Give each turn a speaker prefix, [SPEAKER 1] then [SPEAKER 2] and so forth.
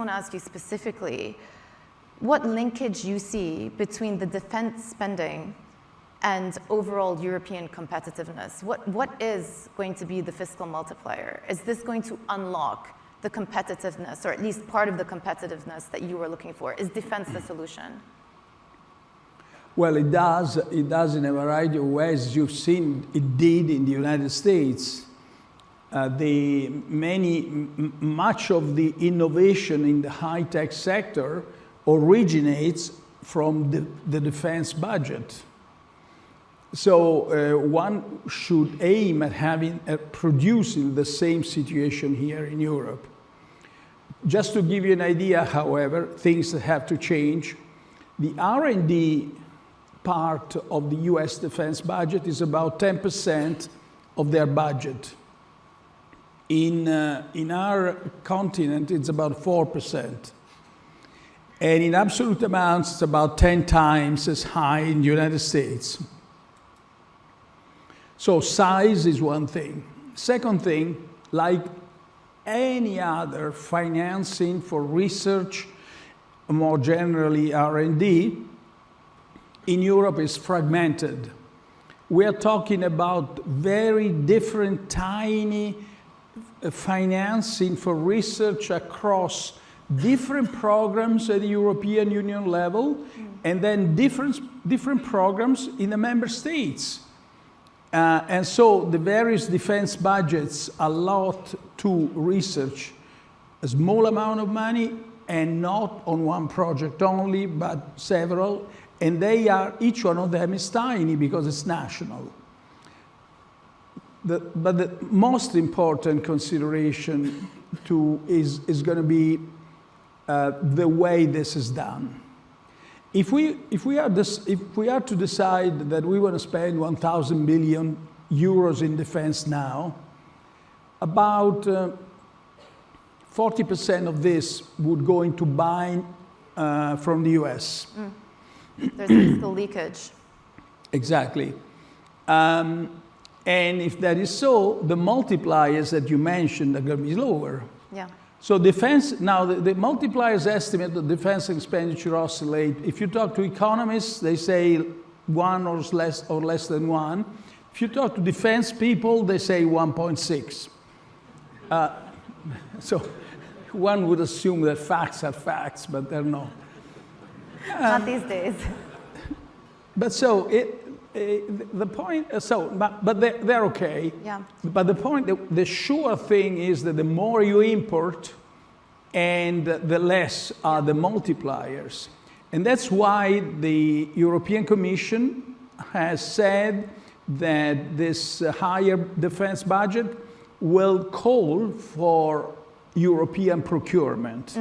[SPEAKER 1] I want to ask you specifically what linkage you see between the defense spending and overall European competitiveness. What is going to be the fiscal multiplier? Is this going to unlock the competitiveness, or at least part of the competitiveness that you were looking for? Is defense the solution?
[SPEAKER 2] Well, it does. It does in a variety of ways. You've seen it did in the United States. Much of the innovation in the high-tech sector originates from the defense budget. So one should aim at producing the same situation here in Europe. Just to give you an idea, however, things that have to change. The R&D part of the US defense budget is about 10% of their budget. In our continent, it's about 4%. And in absolute amounts, it's about 10 times as high in the United States. So size is one thing. Second thing, like any other financing for research, more generally R&D, in Europe is fragmented. We are talking about very different, tiny financing for research across different programs at the European Union level, and then different programs in the member states. And so the various defense budgets allot to research a small amount of money, and not on one project only, but several. And each one of them is tiny because it's national. But the most important consideration is going to be the way this is done. If we are to decide that we want to spend 1,000 billion euros in defense now, about 40% of this would go into buying from the US.
[SPEAKER 1] There's fiscal leakage.
[SPEAKER 2] Exactly. And if that is so, the multipliers that you mentioned are going to be lower.
[SPEAKER 1] Yeah. So
[SPEAKER 2] defense, now the multipliers estimate that defense expenditure oscillate. If you talk to economists, they say 1 or less than 1. If you talk to defense people, they say 1.6. So one would assume that facts are facts, but they're not.
[SPEAKER 1] Not these days.
[SPEAKER 2] But so the point, but they're okay.
[SPEAKER 1] Yeah.
[SPEAKER 2] But the point, the sure thing is that the more you import, and the less are the multipliers. And that's why the European Commission has said that this higher defense budget will call for European procurement.